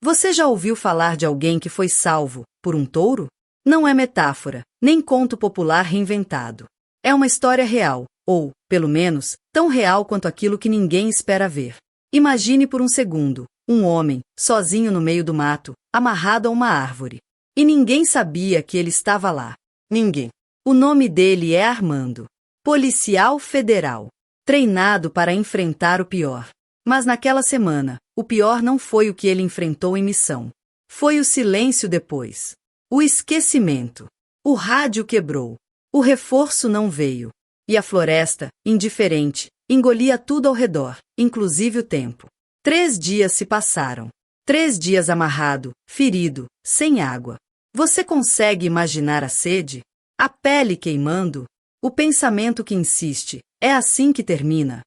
Você já ouviu falar de alguém que foi salvo por um touro? Não é metáfora, nem conto popular reinventado. É uma história real, ou, pelo menos, tão real quanto aquilo que ninguém espera ver. Imagine por um segundo, um homem, sozinho no meio do mato, amarrado a uma árvore. E ninguém sabia que ele estava lá. Ninguém. O nome dele é Armando. Policial federal. Treinado para enfrentar o pior. Mas naquela semana, o pior não foi o que ele enfrentou em missão. Foi o silêncio depois. O esquecimento. O rádio quebrou. O reforço não veio. E a floresta, indiferente, engolia tudo ao redor, inclusive o tempo. 3 dias se passaram. 3 dias amarrado, ferido, sem água. Você consegue imaginar a sede? A pele queimando? O pensamento que insiste, é assim que termina.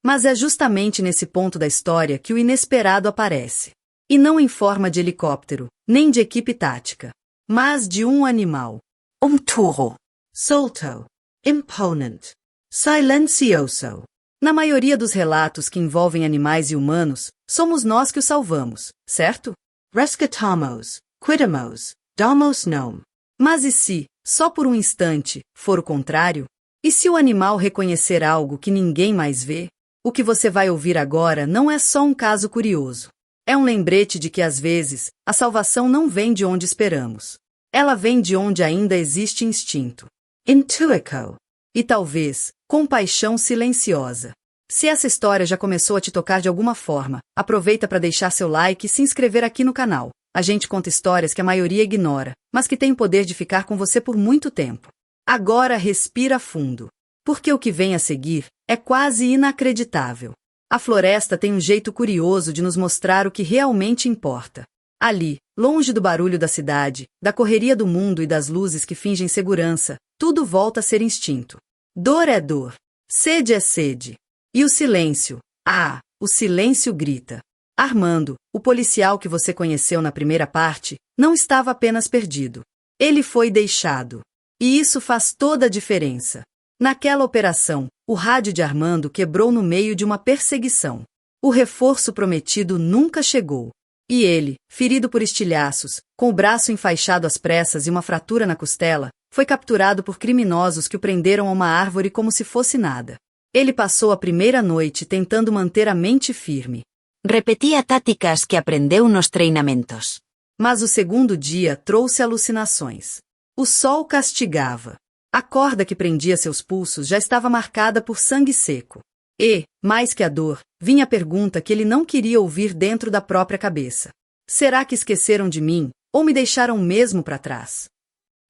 Mas é justamente nesse ponto da história que o inesperado aparece. E não em forma de helicóptero, nem de equipe tática, mas de um animal. Um touro. Solto. Imponent. Silencioso. Na maioria dos relatos que envolvem animais e humanos, somos nós que os salvamos, certo? Rescatamos, cuidamos, damos nome. Mas e se, só por um instante, for o contrário? E se o animal reconhecer algo que ninguém mais vê? O que você vai ouvir agora não é só um caso curioso. É um lembrete de que, às vezes, a salvação não vem de onde esperamos. Ela vem de onde ainda existe instinto. Intuico. E talvez, compaixão silenciosa. Se essa história já começou a te tocar de alguma forma, aproveita para deixar seu like e se inscrever aqui no canal. A gente conta histórias que a maioria ignora, mas que têm o poder de ficar com você por muito tempo. Agora respira fundo. Porque o que vem a seguir é quase inacreditável. A floresta tem um jeito curioso de nos mostrar o que realmente importa. Ali, longe do barulho da cidade, da correria do mundo e das luzes que fingem segurança, tudo volta a ser instinto. Dor é dor. Sede é sede. E o silêncio? Ah, o silêncio grita. Armando, o policial que você conheceu na primeira parte, não estava apenas perdido. Ele foi deixado. E isso faz toda a diferença. Naquela operação, o rádio de Armando quebrou no meio de uma perseguição. O reforço prometido nunca chegou. E ele, ferido por estilhaços, com o braço enfaixado às pressas e uma fratura na costela, foi capturado por criminosos que o prenderam a uma árvore como se fosse nada. Ele passou a primeira noite tentando manter a mente firme. Repetia táticas que aprendeu nos treinamentos. Mas o segundo dia trouxe alucinações. O sol castigava. A corda que prendia seus pulsos já estava marcada por sangue seco. E, mais que a dor, vinha a pergunta que ele não queria ouvir dentro da própria cabeça. Será que esqueceram de mim, ou me deixaram mesmo para trás?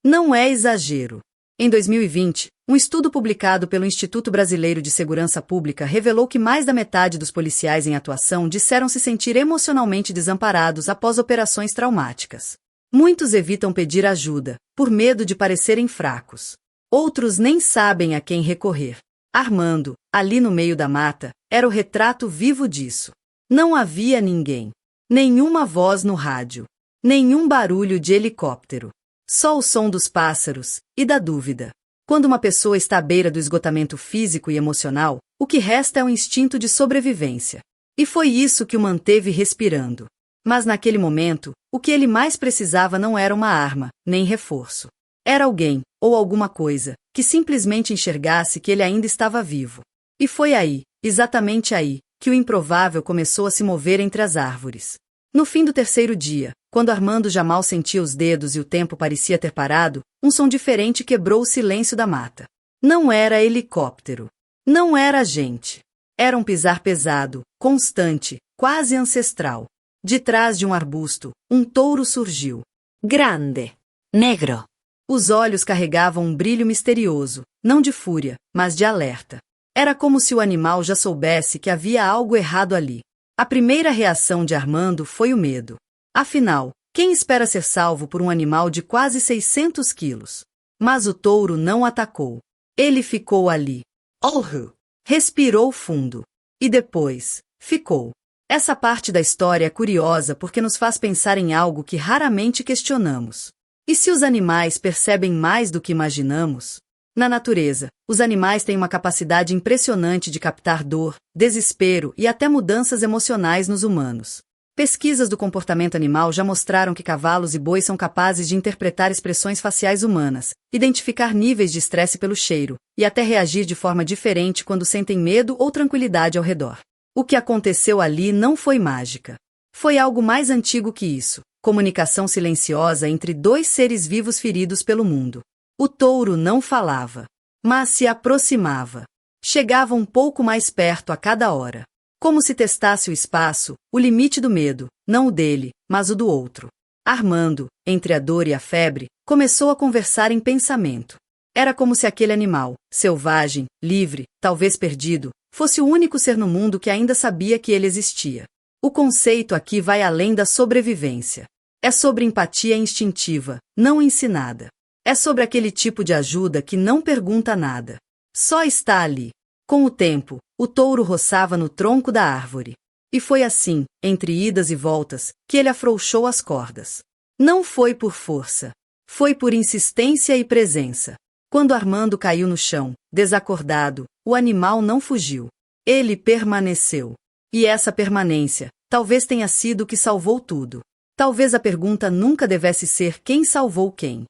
Não é exagero. Em 2020, um estudo publicado pelo Instituto Brasileiro de Segurança Pública revelou que mais da metade dos policiais em atuação disseram se sentir emocionalmente desamparados após operações traumáticas. Muitos evitam pedir ajuda, por medo de parecerem fracos. Outros nem sabem a quem recorrer. Armando, ali no meio da mata, era o retrato vivo disso. Não havia ninguém. Nenhuma voz no rádio. Nenhum barulho de helicóptero. Só o som dos pássaros e da dúvida. Quando uma pessoa está à beira do esgotamento físico e emocional, o que resta é o instinto de sobrevivência. E foi isso que o manteve respirando. Mas naquele momento, o que ele mais precisava não era uma arma, nem reforço. Era alguém, ou alguma coisa, que simplesmente enxergasse que ele ainda estava vivo. E foi aí, exatamente aí, que o improvável começou a se mover entre as árvores. No fim do terceiro dia, quando Armando já mal sentia os dedos e o tempo parecia ter parado, um som diferente quebrou o silêncio da mata. Não era helicóptero. Não era gente. Era um pisar pesado, constante, quase ancestral. De trás de um arbusto, um touro surgiu. Grande. Negro. Os olhos carregavam um brilho misterioso, não de fúria, mas de alerta. Era como se o animal já soubesse que havia algo errado ali. A primeira reação de Armando foi o medo. Afinal, quem espera ser salvo por um animal de quase 600 quilos? Mas o touro não atacou. Ele ficou ali. Olhu! Respirou fundo. E depois, ficou. Essa parte da história é curiosa porque nos faz pensar em algo que raramente questionamos. E se os animais percebem mais do que imaginamos? Na natureza, os animais têm uma capacidade impressionante de captar dor, desespero e até mudanças emocionais nos humanos. Pesquisas do comportamento animal já mostraram que cavalos e bois são capazes de interpretar expressões faciais humanas, identificar níveis de estresse pelo cheiro, e até reagir de forma diferente quando sentem medo ou tranquilidade ao redor. O que aconteceu ali não foi mágica. Foi algo mais antigo que isso, comunicação silenciosa entre dois seres vivos feridos pelo mundo. O touro não falava, mas se aproximava. Chegava um pouco mais perto a cada hora. Como se testasse o espaço, o limite do medo, não o dele, mas o do outro. Armando, entre a dor e a febre, começou a conversar em pensamento. Era como se aquele animal, selvagem, livre, talvez perdido, fosse o único ser no mundo que ainda sabia que ele existia. O conceito aqui vai além da sobrevivência. É sobre empatia instintiva, não ensinada. É sobre aquele tipo de ajuda que não pergunta nada. Só está ali. Com o tempo, o touro roçava no tronco da árvore. E foi assim, entre idas e voltas, que ele afrouxou as cordas. Não foi por força. Foi por insistência e presença. Quando Armando caiu no chão, desacordado, o animal não fugiu. Ele permaneceu. E essa permanência, talvez tenha sido o que salvou tudo. Talvez a pergunta nunca devesse ser quem salvou quem.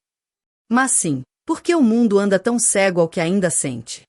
Mas sim, por que o mundo anda tão cego ao que ainda sente?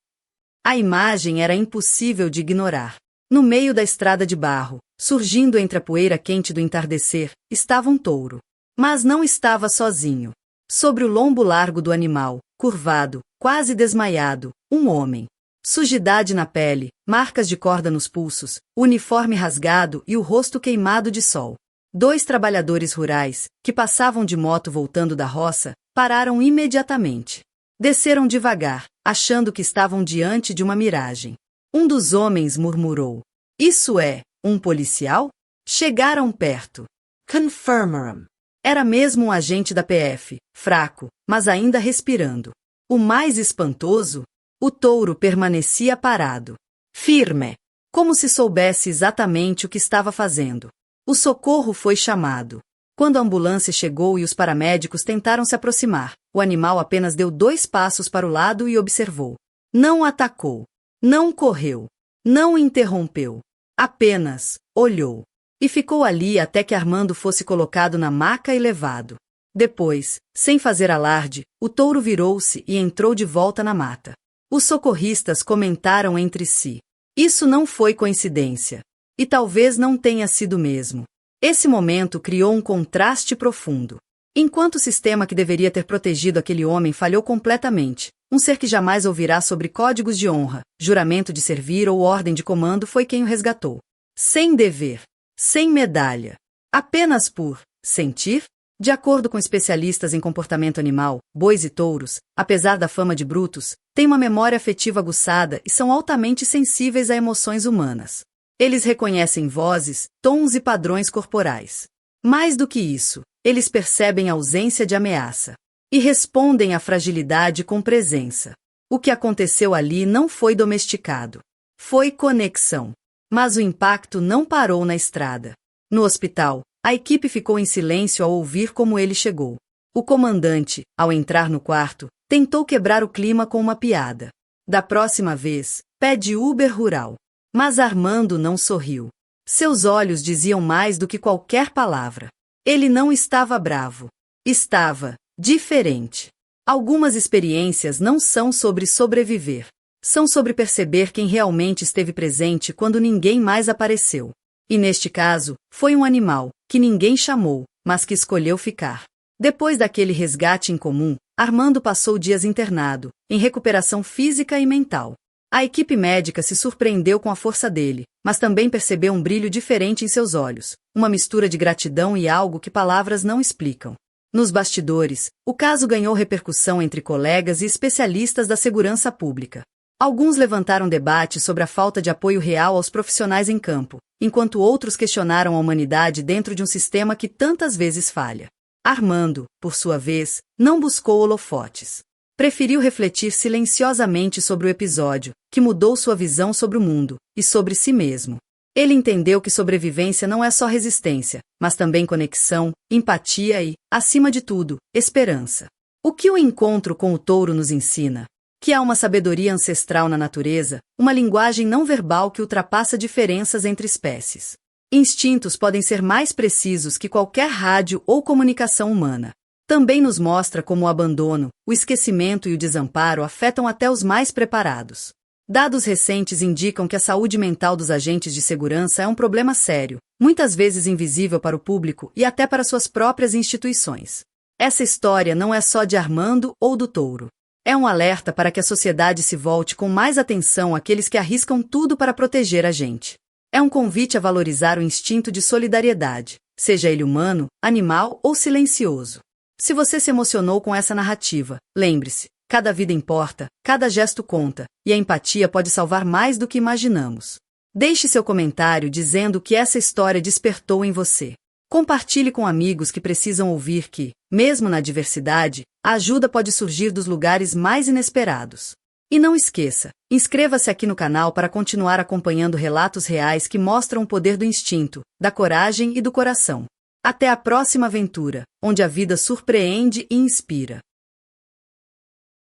A imagem era impossível de ignorar. No meio da estrada de barro, surgindo entre a poeira quente do entardecer, estava um touro. Mas não estava sozinho. Sobre o lombo largo do animal, curvado, quase desmaiado, um homem. Sujidade na pele, marcas de corda nos pulsos, uniforme rasgado e o rosto queimado de sol. Dois trabalhadores rurais, que passavam de moto voltando da roça, pararam imediatamente. Desceram devagar, achando que estavam diante de uma miragem. Um dos homens murmurou: "Isso é, um policial?" Chegaram perto. Confirmaram. Era mesmo um agente da PF, fraco, mas ainda respirando. O mais espantoso? O touro permanecia parado. Firme. Como se soubesse exatamente o que estava fazendo. O socorro foi chamado. Quando a ambulância chegou e os paramédicos tentaram se aproximar, o animal apenas deu 2 passos para o lado e observou. Não atacou. Não correu. Não interrompeu. Apenas olhou. E ficou ali até que Armando fosse colocado na maca e levado. Depois, sem fazer alarde, o touro virou-se e entrou de volta na mata. Os socorristas comentaram entre si. Isso não foi coincidência. E talvez não tenha sido mesmo. Esse momento criou um contraste profundo. Enquanto o sistema que deveria ter protegido aquele homem falhou completamente, um ser que jamais ouvirá sobre códigos de honra, juramento de servir ou ordem de comando foi quem o resgatou. Sem dever. Sem medalha. Apenas por sentir? De acordo com especialistas em comportamento animal, bois e touros, apesar da fama de brutos, têm uma memória afetiva aguçada e são altamente sensíveis a emoções humanas. Eles reconhecem vozes, tons e padrões corporais. Mais do que isso, eles percebem a ausência de ameaça. E respondem à fragilidade com presença. O que aconteceu ali não foi domesticado. Foi conexão. Mas o impacto não parou na estrada. No hospital, a equipe ficou em silêncio ao ouvir como ele chegou. O comandante, ao entrar no quarto, tentou quebrar o clima com uma piada. Da próxima vez, pede Uber rural. Mas Armando não sorriu. Seus olhos diziam mais do que qualquer palavra. Ele não estava bravo. Estava diferente. Algumas experiências não são sobre sobreviver. São sobre perceber quem realmente esteve presente quando ninguém mais apareceu. E neste caso, foi um animal, que ninguém chamou, mas que escolheu ficar. Depois daquele resgate incomum, Armando passou dias internado, em recuperação física e mental. A equipe médica se surpreendeu com a força dele, mas também percebeu um brilho diferente em seus olhos, uma mistura de gratidão e algo que palavras não explicam. Nos bastidores, o caso ganhou repercussão entre colegas e especialistas da segurança pública. Alguns levantaram debate sobre a falta de apoio real aos profissionais em campo, enquanto outros questionaram a humanidade dentro de um sistema que tantas vezes falha. Armando, por sua vez, não buscou holofotes. Preferiu refletir silenciosamente sobre o episódio, que mudou sua visão sobre o mundo e sobre si mesmo. Ele entendeu que sobrevivência não é só resistência, mas também conexão, empatia e, acima de tudo, esperança. O que o encontro com o touro nos ensina? Que há uma sabedoria ancestral na natureza, uma linguagem não verbal que ultrapassa diferenças entre espécies. Instintos podem ser mais precisos que qualquer rádio ou comunicação humana. Também nos mostra como o abandono, o esquecimento e o desamparo afetam até os mais preparados. Dados recentes indicam que a saúde mental dos agentes de segurança é um problema sério, muitas vezes invisível para o público e até para suas próprias instituições. Essa história não é só de Armando ou do Touro. É um alerta para que a sociedade se volte com mais atenção àqueles que arriscam tudo para proteger a gente. É um convite a valorizar o instinto de solidariedade, seja ele humano, animal ou silencioso. Se você se emocionou com essa narrativa, lembre-se, cada vida importa, cada gesto conta, e a empatia pode salvar mais do que imaginamos. Deixe seu comentário dizendo o que essa história despertou em você. Compartilhe com amigos que precisam ouvir que, mesmo na adversidade, a ajuda pode surgir dos lugares mais inesperados. E não esqueça, inscreva-se aqui no canal para continuar acompanhando relatos reais que mostram o poder do instinto, da coragem e do coração. Até a próxima aventura, onde a vida surpreende e inspira.